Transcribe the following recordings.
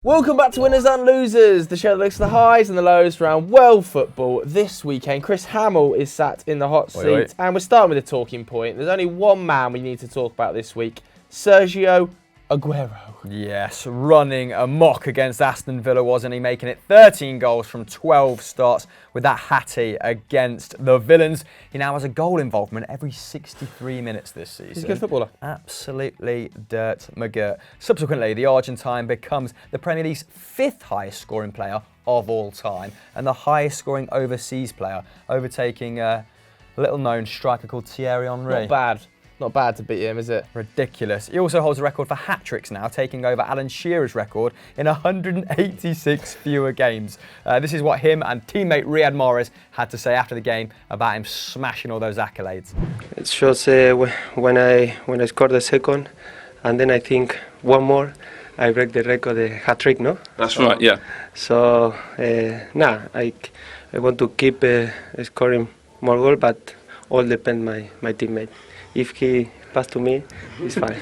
Welcome back to Winners and Losers, the show that looks at the highs and the lows around world football this weekend. Chris Hamill is sat in the hot seat, and we're starting with a talking point. There's only one man we need to talk about this week, Sergio Aguero. Yes, running amok against Aston Villa, wasn't he? Making it 13 goals from 12 starts with that hattie against the Villains. He now has a goal involvement every 63 minutes this season. He's a good footballer. Absolutely dirt McGirt. Subsequently, the Argentine becomes the Premier League's 5th highest scoring player of all time and the highest scoring overseas player, overtaking a little-known striker called Thierry Henry. Not bad to beat him, is it? Ridiculous. He also holds a record for hat-tricks now, taking over Alan Shearer's record in 186 fewer games. This is what him and teammate Riyad Mahrez had to say after the game about him smashing all those accolades. It shows when I scored the second, and then I think one more, I break the record, the hat-trick, no? That's right, yeah. So, I want to keep scoring more goals, but all depend my teammate. If he passed to me, it's fine.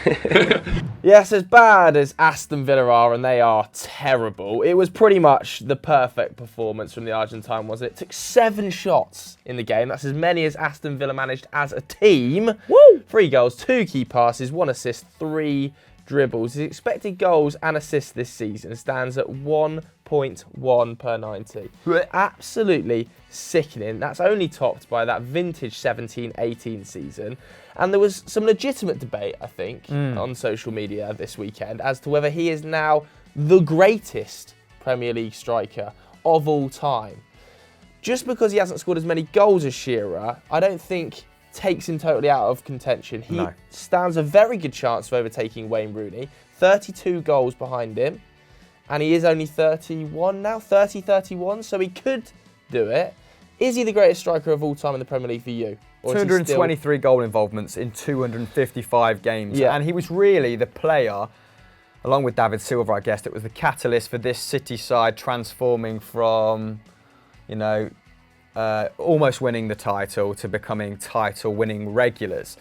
Yes, as bad as Aston Villa are, and they are terrible, it was pretty much the perfect performance from the Argentine, wasn't it? Took 7 shots in the game. That's as many as Aston Villa managed as a team. Woo! 3 goals, 2 key passes, 1 assist, 3 dribbles. His expected goals and assists this season stands at 1.1 per 90. Absolutely sickening. That's only topped by that vintage 17-18 season. And there was some legitimate debate, I think, on social media this weekend as to whether he is now the greatest Premier League striker of all time. Just because he hasn't scored as many goals as Shearer, I don't think takes him totally out of contention. He stands a very good chance of overtaking Wayne Rooney. 32 goals behind him. And he is only 31 now, 31, so he could do it. Is he the greatest striker of all time in the Premier League for you? Or 223 goal involvements in 255 games. Yeah. And he was really the player, along with David Silva, I guess, that was the catalyst for this City side transforming from, almost winning the title to becoming title-winning regulars.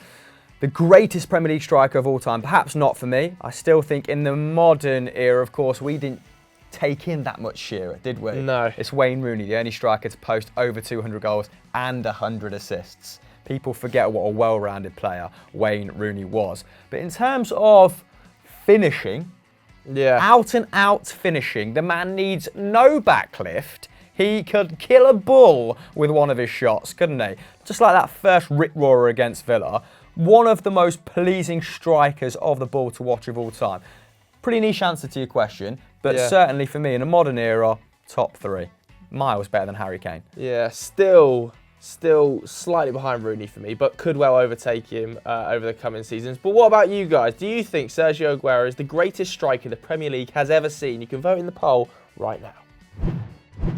The greatest Premier League striker of all time, perhaps not for me. I still think in the modern era, of course, we didn't take in that much Shearer, did we? No. It's Wayne Rooney, the only striker to post over 200 goals and 100 assists. People forget what a well-rounded player Wayne Rooney was. But in terms of finishing, out and out finishing, the man needs no backlift. He could kill a bull with one of his shots, couldn't he? Just like that first rip-roarer against Villa. One of the most pleasing strikers of the ball to watch of all time. Pretty niche answer to your question, but certainly for me, in a modern era, top 3. Miles better than Harry Kane. Yeah, still slightly behind Rooney for me, but could well overtake him over the coming seasons. But what about you guys? Do you think Sergio Aguero is the greatest striker the Premier League has ever seen? You can vote in the poll right now.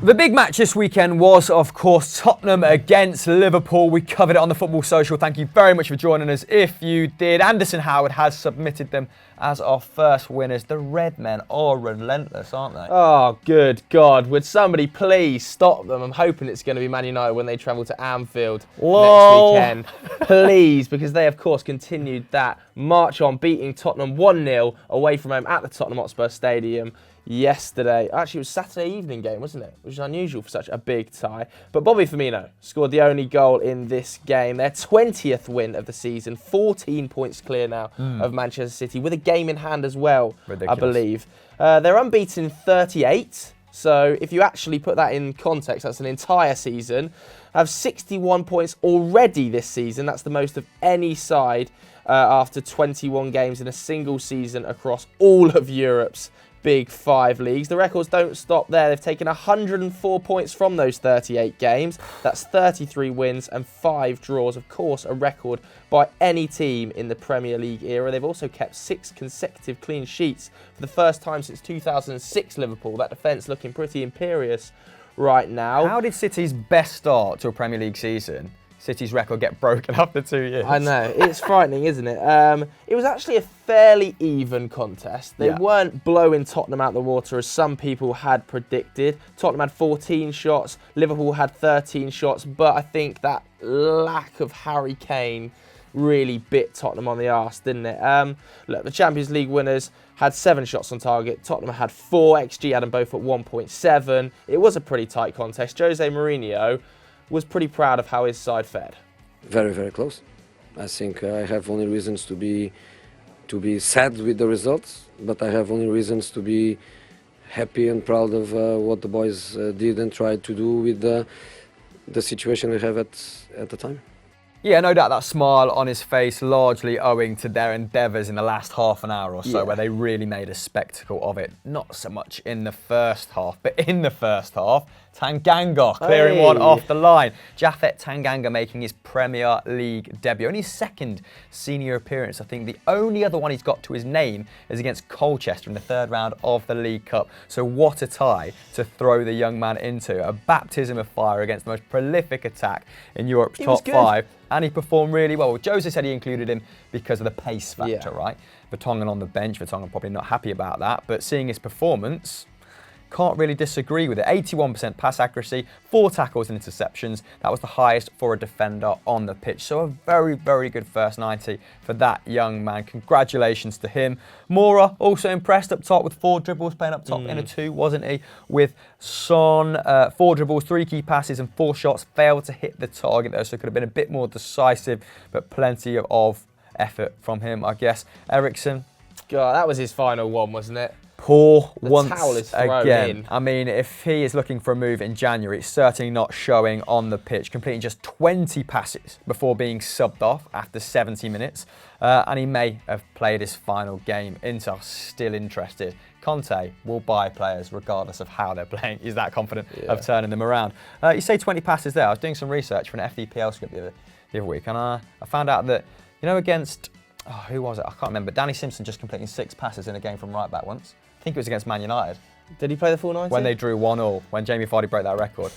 The big match this weekend was, of course, Tottenham against Liverpool. We covered it on the Football Social. Thank you very much for joining us. If you did, Anderson Howard has submitted them as our first winners. The Red Men are relentless, aren't they? Oh, good God. Would somebody please stop them? I'm hoping it's going to be Man United when they travel to Anfield next weekend. Please, because they, of course, continued that march on, beating Tottenham 1-0 away from home at the Tottenham Hotspur Stadium yesterday. Actually, it was a Saturday evening game, wasn't it? Which is unusual for such a big tie. But Bobby Firmino scored the only goal in this game. Their 20th win of the season, 14 points clear now of Manchester City, with a game in hand as well, ridiculous. I believe. They're unbeaten in 38. So if you actually put that in context, that's an entire season. Have 61 points already this season. That's the most of any side after 21 games in a single season across all of Europe's Big 5 leagues. The records don't stop there. They've taken 104 points from those 38 games. That's 33 wins and 5 draws. Of course, a record by any team in the Premier League era. They've also kept 6 consecutive clean sheets for the first time since 2006 Liverpool. That defence looking pretty imperious right now. How did City's best start to a Premier League season, City's record, get broken after 2 years? I know, it's frightening, isn't it? It was actually a fairly even contest. They weren't blowing Tottenham out the water as some people had predicted. Tottenham had 14 shots, Liverpool had 13 shots, but I think that lack of Harry Kane really bit Tottenham on the arse, didn't it? Look, the Champions League winners had 7 shots on target. Tottenham had 4. XG had them both at 1.7. It was a pretty tight contest. Jose Mourinho was pretty proud of how his side fared. Very, very close. I think I have only reasons to be sad with the results, but I have only reasons to be happy and proud of what the boys did and tried to do with the situation we have at the time. Yeah, no doubt that smile on his face largely owing to their endeavours in the last half an hour or so, where they really made a spectacle of it. Not so much in the first half, but in the first half, Tanganga clearing one off the line. Japhet Tanganga making his Premier League debut. Only his second senior appearance. I think the only other one he's got to his name is against Colchester in the 3rd round of the League Cup. So what a tie to throw the young man into. A baptism of fire against the most prolific attack in Europe's top 5. And he performed really well. Jose said he included him because of the pace factor, right? Vertonghen on the bench. Vertonghen probably not happy about that. But seeing his performance, can't really disagree with it. 81% pass accuracy, 4 tackles and interceptions. That was the highest for a defender on the pitch. So a very, very good first 90 for that young man. Congratulations to him. Mora also impressed up top with 4 dribbles, playing up top in a 2, wasn't he? With Son, 4 dribbles, 3 key passes and 4 shots. Failed to hit the target though, so could have been a bit more decisive, but plenty of effort from him, I guess. Eriksen. God, that was his final one, wasn't it? Poor The once towel is thrown again. in. I mean, if he is looking for a move in January, it's certainly not showing on the pitch, completing just 20 passes before being subbed off after 70 minutes. And he may have played his final game. Inter still interested. Conte will buy players regardless of how they're playing. He's that confident of turning them around. You say 20 passes there. I was doing some research for an FDPL script the other week, and I found out that, against, who was it? I can't remember. Danny Simpson just completing 6 passes in a game from right back once. I think it was against Man United. Did he play the full 90? When they drew 1-1, when Jamie Vardy broke that record.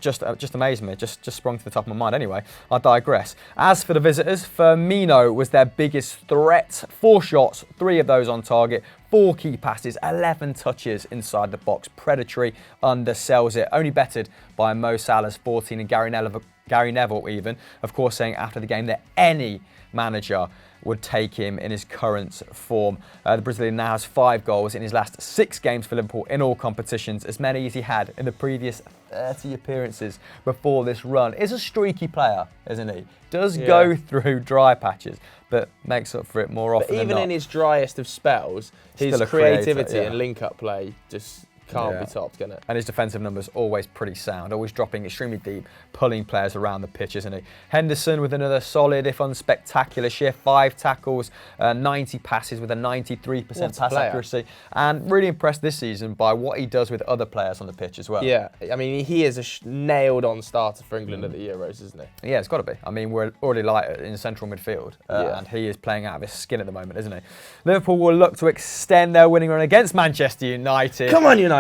Just amazed me, just sprung to the top of my mind. Anyway, I digress. As for the visitors, Firmino was their biggest threat. 4 shots, 3 of those on target, 4 key passes, 11 touches inside the box. Predatory, undersells it. Only bettered by Mo Salah's 14 and Gary Neville even, of course, saying after the game that any manager would take him in his current form. The Brazilian now has 5 goals in his last 6 games for Liverpool in all competitions, as many as he had in the previous 30 appearances before this run. Is a streaky player, isn't he? Does go through dry patches, but makes up for it more often But even than not. in his driest of spells, his Still a creativity creator, and link-up play just can't be topped, can it? And his defensive numbers always pretty sound, always dropping extremely deep, pulling players around the pitch, isn't he? Henderson with another solid, if unspectacular shift, 5 tackles, 90 passes with a 93% pass accuracy, and really impressed this season by what he does with other players on the pitch as well. Yeah, I mean, he is a nailed-on starter for England at the Euros, isn't he? Yeah, it's got to be. I mean, we're already light in central midfield, and he is playing out of his skin at the moment, isn't he? Liverpool will look to extend their winning run against Manchester United. Come on, United!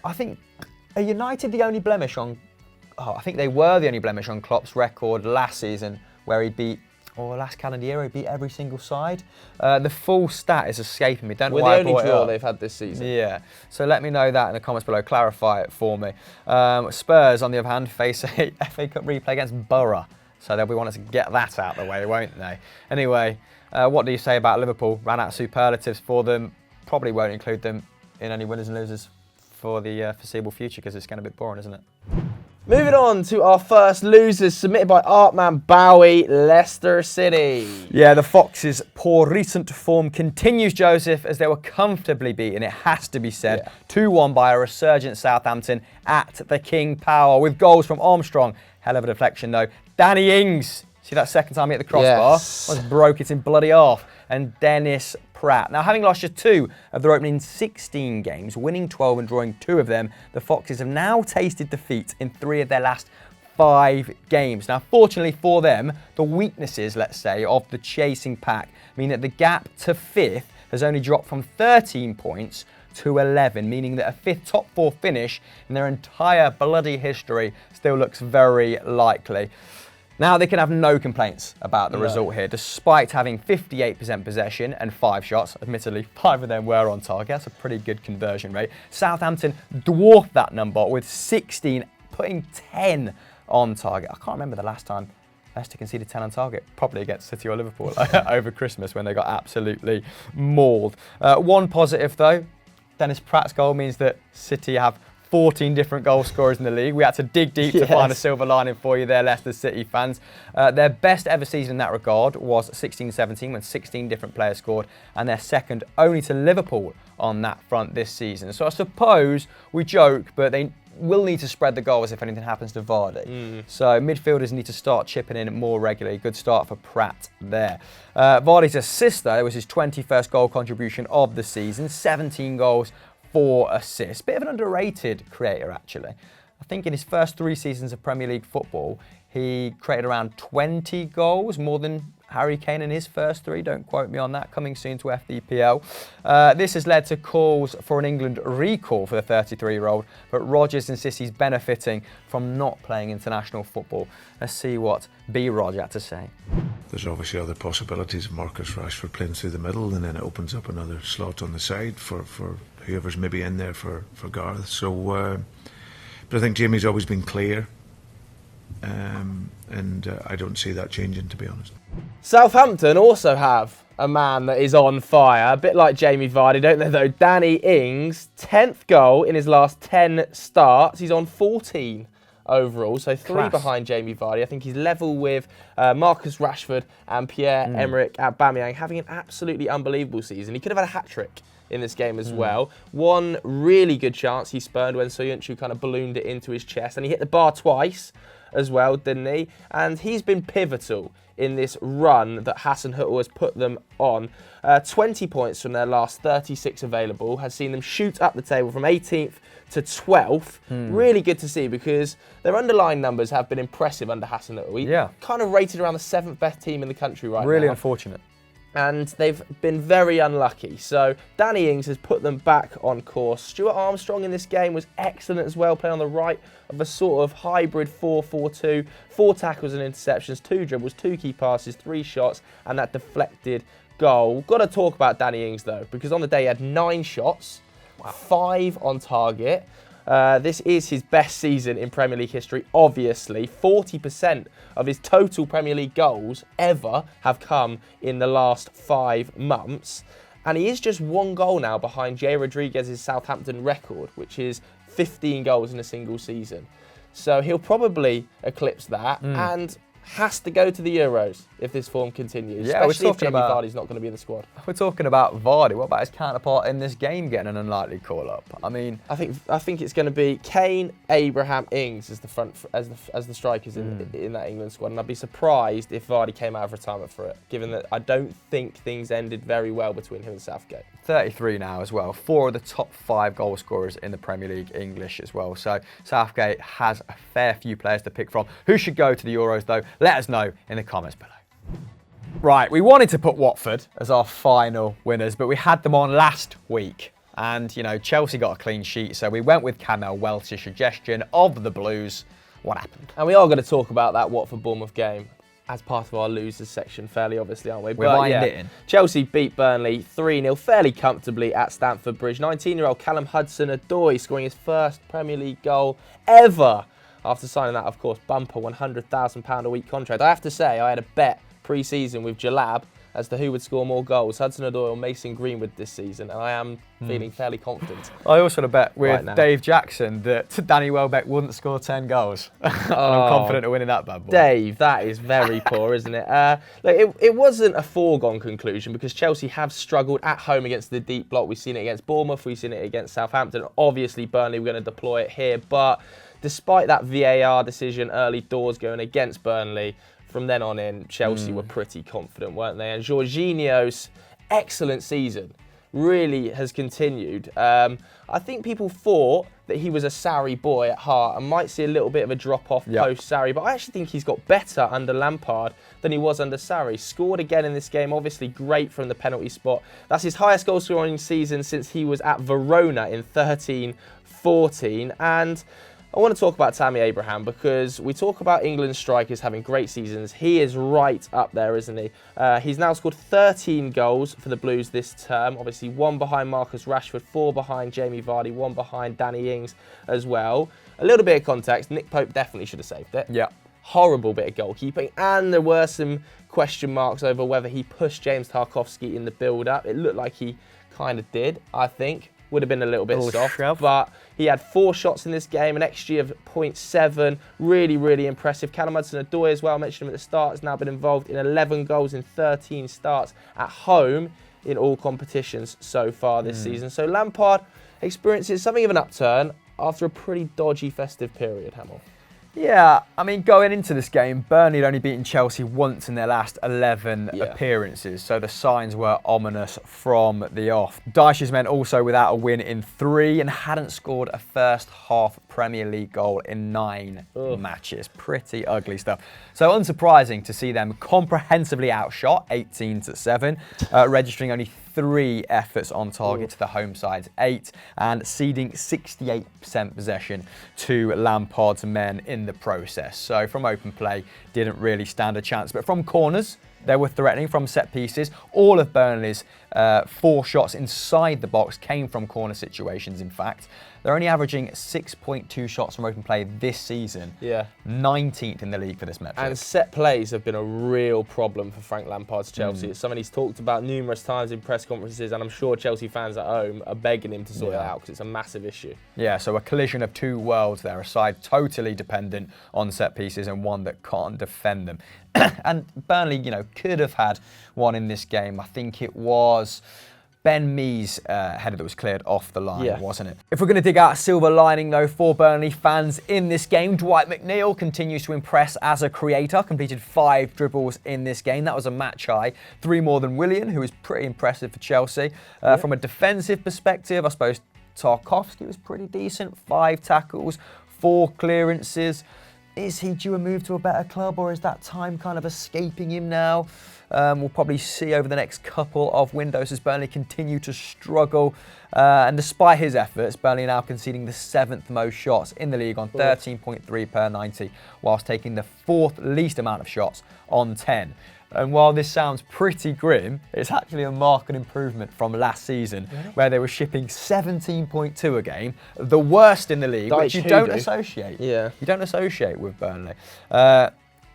I think, are United the only blemish on... I think they were the only blemish on Klopp's record last season, where he beat... last calendar year, he beat every single side. The full stat is escaping me. Don't know We're why the only draw they've had this season. Yeah, so let me know that in the comments below. Clarify it for me. Spurs, on the other hand, face a FA Cup replay against Borough. So they'll be wanting to get that out of the way, won't they? Anyway, what do you say about Liverpool? Ran out of superlatives for them. Probably won't include them in any winners and losers for the foreseeable future, because it's getting a bit boring, isn't it? Moving on to our first losers, submitted by Artman Bowie, Leicester City. Yeah, the Foxes' poor recent form continues, Joseph, as they were comfortably beaten, it has to be said, 2-1 by a resurgent Southampton at the King Power, with goals from Armstrong. Hell of a deflection, though. Danny Ings, see that second time he hit the crossbar? Almost broke it in bloody half. And Dennis Pratt. Now, having lost just 2 of their opening 16 games, winning 12 and drawing 2 of them, the Foxes have now tasted defeat in 3 of their last 5 games. Now, fortunately for them, the weaknesses, let's say, of the chasing pack mean that the gap to 5th has only dropped from 13 points to 11, meaning that a 5th top 4 finish in their entire bloody history still looks very likely. Now, they can have no complaints about the result here, despite having 58% possession and 5 shots. Admittedly, 5 of them were on target. That's a pretty good conversion rate. Southampton dwarfed that number with 16, putting 10 on target. I can't remember the last time Leicester conceded 10 on target, probably against City or Liverpool over Christmas when they got absolutely mauled. One positive though, Dennis Pratt's goal means that City have 14 different goal scorers in the league. We had to dig deep to find a silver lining for you there, Leicester City fans. Their best ever season in that regard was 16-17 when 16 different players scored, and they're second only to Liverpool on that front this season. So I suppose we joke, but they will need to spread the goals if anything happens to Vardy. So midfielders need to start chipping in more regularly. Good start for Pratt there. Vardy's assist though was his 21st goal contribution of the season, 17 goals, 4 assists. Bit of an underrated creator, actually. I think in his first 3 seasons of Premier League football, he created around 20 goals, more than Harry Kane in his first 3. Don't quote me on that. Coming soon to FDPL. This has led to calls for an England recall for the 33-year-old, but Rodgers insists he's benefiting from not playing international football. Let's see what B. Rog had to say. There's obviously other possibilities of Marcus Rashford playing through the middle, and then it opens up another slot on the side for whoever's maybe in there for Gareth. So, but I think Jamie's always been clear, and I don't see that changing, to be honest. Southampton also have a man that is on fire, a bit like Jamie Vardy, don't they though? Danny Ings, 10th goal in his last 10 starts. He's on 14 overall, so 3 behind Jamie Vardy. I think he's level with Marcus Rashford and Pierre-Emerick Aubameyang, having an absolutely unbelievable season. He could have had a hat-trick in this game as well. One really good chance he spurned when Soyuncu kind of ballooned it into his chest, and he hit the bar twice as well, didn't he? And he's been pivotal in this run that Hasenhüttl has put them on. 20 points from their last 36 available has seen them shoot up the table from 18th to 12th. Really good to see, because their underlying numbers have been impressive under Hasenhüttl. He kind of rated around the 7th best team in the country right now. Really unfortunate. And they've been very unlucky. So Danny Ings has put them back on course. Stuart Armstrong in this game was excellent as well, playing on the right of a sort of hybrid 4-4-2. 4 tackles and interceptions, 2 dribbles, 2 key passes, 3 shots, and that deflected goal. Got to talk about Danny Ings though, because on the day he had 9 shots, 5 on target. This is his best season in Premier League history, obviously. 40% of his total Premier League goals ever have come in the last 5 months. And he is just 1 goal now behind Jay Rodriguez's Southampton record, which is 15 goals in a single season. So he'll probably eclipse that and has to go to the Euros if this form continues, especially if Jamie Vardy's not going to be in the squad. We're talking about Vardy. What about his counterpart in this game getting an unlikely call-up? I mean, I think it's going to be Kane, Abraham, Ings as the front as the strikers in that England squad, and I'd be surprised if Vardy came out of retirement for it, given that I don't think things ended very well between him and Southgate. 33 now as well. 4 of the top 5 goal scorers in the Premier League English as well. So Southgate has a fair few players to pick from. Who should go to the Euros though? Let us know in the comments below. Right, we wanted to put Watford as our final winners, but we had them on last week. And, you know, Chelsea got a clean sheet, so we went with Kamel Welch's suggestion of the Blues. What happened? And we are going to talk about that Watford-Bournemouth game as part of our losers section, fairly obviously, aren't we? We're lined it in. Chelsea beat Burnley 3-0 fairly comfortably at Stamford Bridge. 19-year-old Callum Hudson-Odoi scoring his first Premier League goal ever after signing that, of course, bumper £100,000 a week contract. I have to say, I had a bet pre-season with Jalab as to who would score more goals, Hudson-Odoi or Mason Greenwood this season, and I am feeling fairly confident. I also had a bet with Dave Jackson that Danny Welbeck wouldn't score 10 goals. And I'm confident of winning that bad boy. Dave, that is very poor, isn't it? Look, it wasn't a foregone conclusion, because Chelsea have struggled at home against the deep block. We've seen it against Bournemouth, we've seen it against Southampton. Obviously, Burnley were going to deploy it here, but despite that VAR decision early doors going against Burnley, from then on in, Chelsea were pretty confident, weren't they? And Jorginho's excellent season really has continued. I think people thought that he was a Sarri boy at heart and might see a little bit of a drop-off post-Sarri, but I actually think he's got better under Lampard than he was under Sarri. Scored again in this game, obviously great from the penalty spot. That's his highest goal-scoring season since he was at Verona in 13-14. And I want to talk about Tammy Abraham, because we talk about England strikers having great seasons. He is right up there, isn't he? He's now scored 13 goals for the Blues this term. Obviously, 1 behind Marcus Rashford, 4 behind Jamie Vardy, 1 behind Danny Ings as well. A little bit of context, Nick Pope definitely should have saved it. Yeah. horrible bit of goalkeeping, and there were some question marks over whether he pushed James Tarkowski in the build-up. It looked like he kind of did, I think. Would have been a little bit soft, shove. but he had 4 shots in this game, an XG of 0.7. Really, really impressive. Callum Hudson-Odoi as well, I mentioned him at the start, has now been involved in 11 goals in 13 starts at home in all competitions so far this season. So Lampard experiences something of an upturn after a pretty dodgy festive period, Hamill. Yeah, I mean, going into this game, Burnley had only beaten Chelsea once in their last 11 appearances, so the signs were ominous from the off. Dyche's men also without a win in 3 and hadn't scored a first half Premier League goal in 9 matches. Pretty ugly stuff. So unsurprising to see them comprehensively outshot 18-7, registering only 3 efforts on target to the home side's 8 and ceding 68% possession to Lampard's men in the process. So from open play, didn't really stand a chance. But from corners, they were threatening. From set pieces, all of Burnley's 4 shots inside the box came from corner situations, in fact. They're only averaging 6.2 shots from open play this season. Yeah. 19th in the league for this metric. And set plays have been a real problem for Frank Lampard's Chelsea. It's something he's talked about numerous times in press conferences, and I'm sure Chelsea fans at home are begging him to sort it out because it's a massive issue. Yeah, so a collision of 2 worlds there, a side totally dependent on set pieces and one that can't defend them. And Burnley, could have had one in this game. I think it was Ben Mee's header that was cleared off the line, wasn't it? If we're going to dig out a silver lining, though, for Burnley fans in this game, Dwight McNeil continues to impress as a creator, completed 5 dribbles in this game. That was a match high, 3 more than Willian, who was pretty impressive for Chelsea. From a defensive perspective, I suppose Tarkowski was pretty decent, 5 tackles, 4 clearances. Is he due a move to a better club, or is that time kind of escaping him now? We'll probably see over the next couple of windows as Burnley continue to struggle. And despite his efforts, Burnley are now conceding the 7th most shots in the league on 13.3 per 90, whilst taking the 4th least amount of shots on 10. And while this sounds pretty grim, it's actually a marked improvement from last season, where they were shipping 17.2 a game, the worst in the league, which you don't associate. Yeah. You don't associate with Burnley.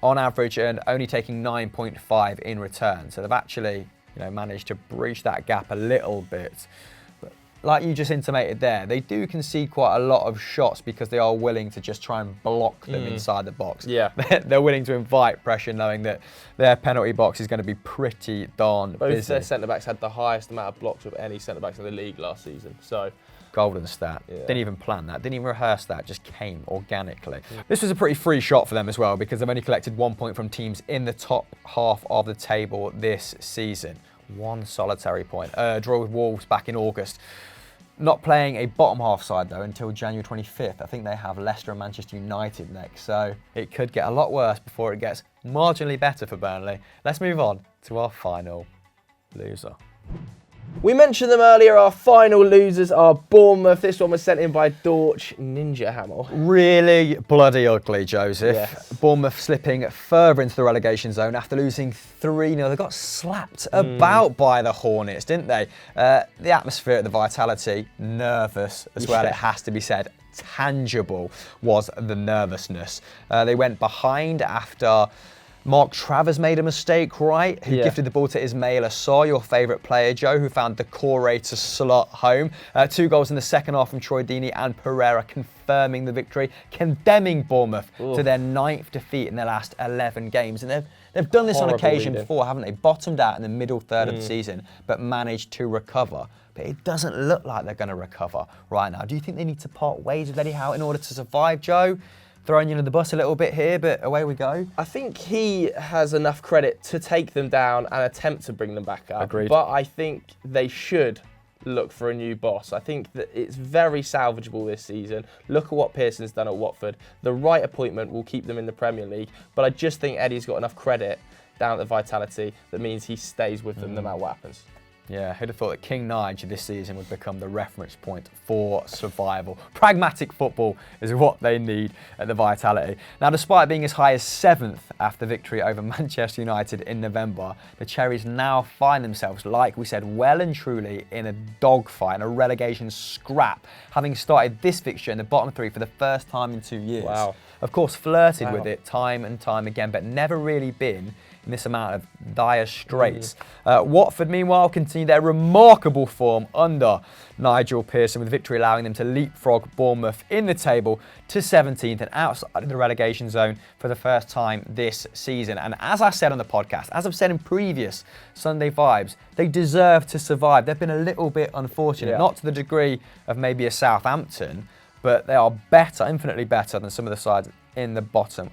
On average, and only taking 9.5 in return. So they've actually, managed to breach that gap a little bit. But like you just intimated there, they do concede quite a lot of shots because they are willing to just try and block them inside the box. Yeah. They're willing to invite pressure, knowing that their penalty box is going to be pretty darn busy. Both their centre-backs had the highest amount of blocks of any centre-backs in the league last season. So golden stat. Didn't even plan that, didn't even rehearse that, just came organically. This was a pretty free shot for them as well, because they've only collected 1 point from teams in the top half of the table this season. 1 solitary point. Draw with Wolves back in August. Not playing a bottom half side though until January 25th. I think they have Leicester and Manchester United next, so it could get a lot worse before it gets marginally better for Burnley. Let's move on to our final loser. We mentioned them earlier. Our final losers are Bournemouth. This one was sent in by Dorch Ninja Hamill. Really bloody ugly, Joseph. Yes. Bournemouth slipping further into the relegation zone after losing 3-0. They got slapped about by the Hornets, didn't they? The atmosphere, the vitality, nervous as well, it has to be said. Tangible was the nervousness. They went behind after Mark Travers made a mistake, right? Who gifted the ball to Ismail Assar, your favourite player, Joe, who found the Corre to slot home. 2 goals in the second half from Troy Deeney and Pereira confirming the victory, condemning Bournemouth to their 9th defeat in their last 11 games. And they've done this on occasion before, haven't they? Bottomed out in the middle third of the season, but managed to recover. But it doesn't look like they're going to recover right now. Do you think they need to part ways with Eddie Howe in order to survive, Joe? Throwing you under the bus a little bit here, but away we go. I think he has enough credit to take them down and attempt to bring them back up. Agreed. But I think they should look for a new boss. I think that it's very salvageable this season. Look at what Pearson's done at Watford. The right appointment will keep them in the Premier League, but I just think Eddie's got enough credit down at the vitality that means he stays with them no matter what happens. Yeah, who'd have thought that King Nige this season would become the reference point for survival. Pragmatic football is what they need at the Vitality. Now, despite being as high as 7th after victory over Manchester United in November, the Cherries now find themselves, like we said, well and truly in a dogfight, in a relegation scrap, having started this fixture in the bottom 3 for the first time in 2 years. Wow. Of course, flirted with it time and time again, but never really been in this amount of dire straits. Watford, meanwhile, continue their remarkable form under Nigel Pearson, with victory allowing them to leapfrog Bournemouth in the table to 17th and outside of the relegation zone for the first time this season. And as I said on the podcast, as I've said in previous Sunday Vibes, they deserve to survive. They've been a little bit unfortunate, not to the degree of maybe a Southampton, but they are better, infinitely better than some of the sides in the bottom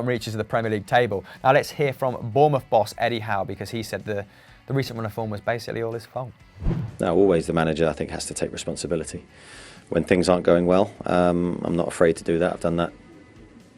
reaches of the Premier League table. Now let's hear from Bournemouth boss Eddie Howe, because he said the recent run of form was basically all his fault. No, always the manager, I think, has to take responsibility. When things aren't going well, I'm not afraid to do that. I've done that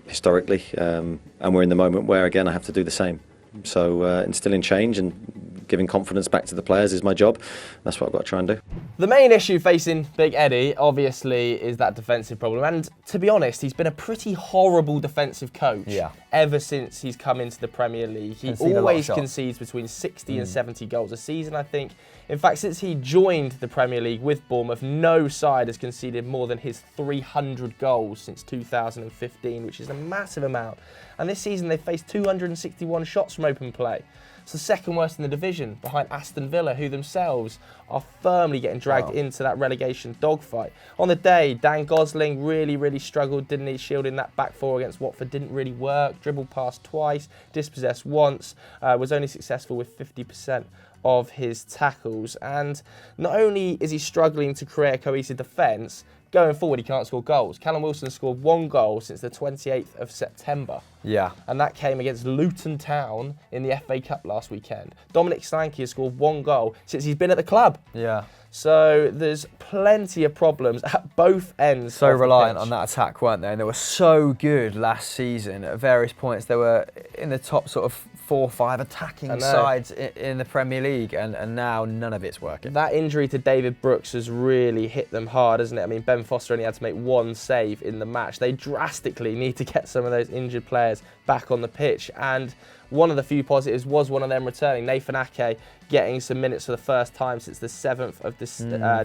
historically, and we're in the moment where, again, I have to do the same. So instilling change and giving confidence back to the players is my job. That's what I've got to try and do. The main issue facing Big Eddie, obviously, is that defensive problem. And to be honest, he's been a pretty horrible defensive coach ever since he's come into the Premier League. He always concedes between 60 and 70 goals a season, I think. In fact, since he joined the Premier League with Bournemouth, no side has conceded more than his 300 goals since 2015, which is a massive amount. And this season, they've faced 261 shots from open play. It's the second worst in the division, behind Aston Villa, who themselves are firmly getting dragged into that relegation dogfight. On the day, Dan Gosling really struggled, didn't he? Shielding that back four against Watford didn't really work. Dribbled past twice, dispossessed once, was only successful with 50% of his tackles. And not only is he struggling to create a cohesive defence, going forward, he can't score goals. Callum Wilson scored 1 goal since the 28th of September. Yeah. And that came against Luton Town in the FA Cup last weekend. Dominic Solanke has scored 1 goal since he's been at the club. Yeah. So there's plenty of problems at both ends. So reliant on that attack, weren't they? And they were so good last season. At various points, they were in the top sort of 4 or 5 attacking sides in the Premier League, and now none of it's working. That injury to David Brooks has really hit them hard, hasn't it? I mean, Ben Foster only had to make 1 save in the match. They drastically need to get some of those injured players back on the pitch, and one of the few positives was one of them returning, Nathan Ake, getting some minutes for the first time since the 7th of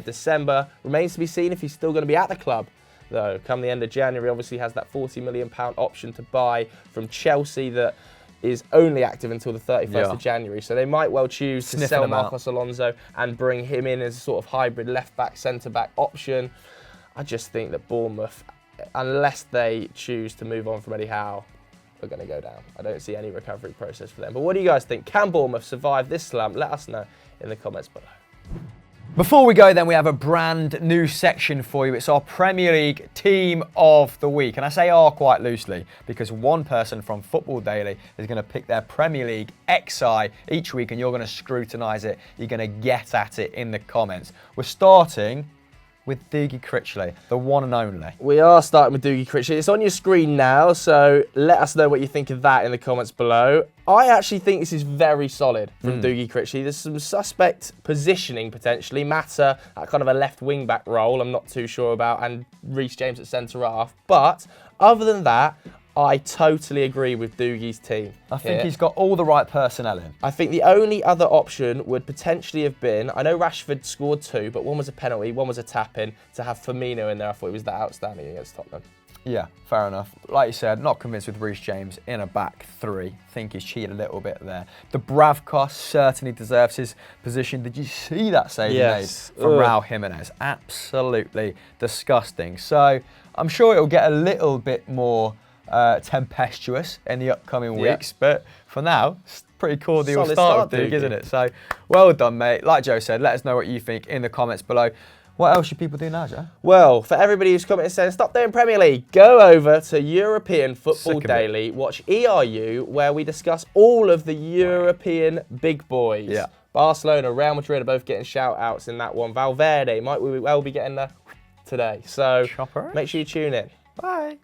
December. Remains to be seen if he's still going to be at the club, though. Come the end of January, obviously has that £40 million option to buy from Chelsea that is only active until the 31st of January. So they might well choose to sell Marcos Alonso and bring him in as a sort of hybrid left-back, centre-back option. I just think that Bournemouth, unless they choose to move on from Eddie Howe, are going to go down. I don't see any recovery process for them. But what do you guys think? Can Bournemouth survive this slump? Let us know in the comments below. Before we go then, we have a brand new section for you. It's our Premier League Team of the Week. And I say "our" quite loosely because one person from Football Daily is going to pick their Premier League XI each week and you're going to scrutinise it. You're going to get at it in the comments. We're starting with Dougie Critchley, the one and only. We are starting with Dougie Critchley. It's on your screen now, so let us know what you think of that in the comments below. I actually think this is very solid from Dougie Critchley. There's some suspect positioning potentially. Mata at kind of a left wing back role, I'm not too sure about, and Reece James at centre half. But other than that, I totally agree with Dougie's team. I think he's got all the right personnel in. I think the only other option would potentially have been, I know Rashford scored 2, but one was a penalty, one was a tap-in. To have Firmino in there, I thought he was that outstanding against Tottenham. Yeah, fair enough. Like you said, not convinced with Reece James in a back 3. Think he's cheated a little bit there. Dubravka certainly deserves his position. Did you see that save he made from Raul Jimenez? Absolutely disgusting. So I'm sure it'll get a little bit more tempestuous in the upcoming weeks, but for now, it's pretty cool that you'll start with Dougie, isn't it? So, well done, mate. Like Joe said, let us know what you think in the comments below. What else should people do now, Joe? Well, for everybody who's commented saying, stop doing Premier League, go over to European Football Daily, watch ERU, where we discuss all of the European big boys. Yeah. Barcelona, Real Madrid are both getting shout-outs in that one. Valverde might well be getting there today. So, make sure you tune in. Bye.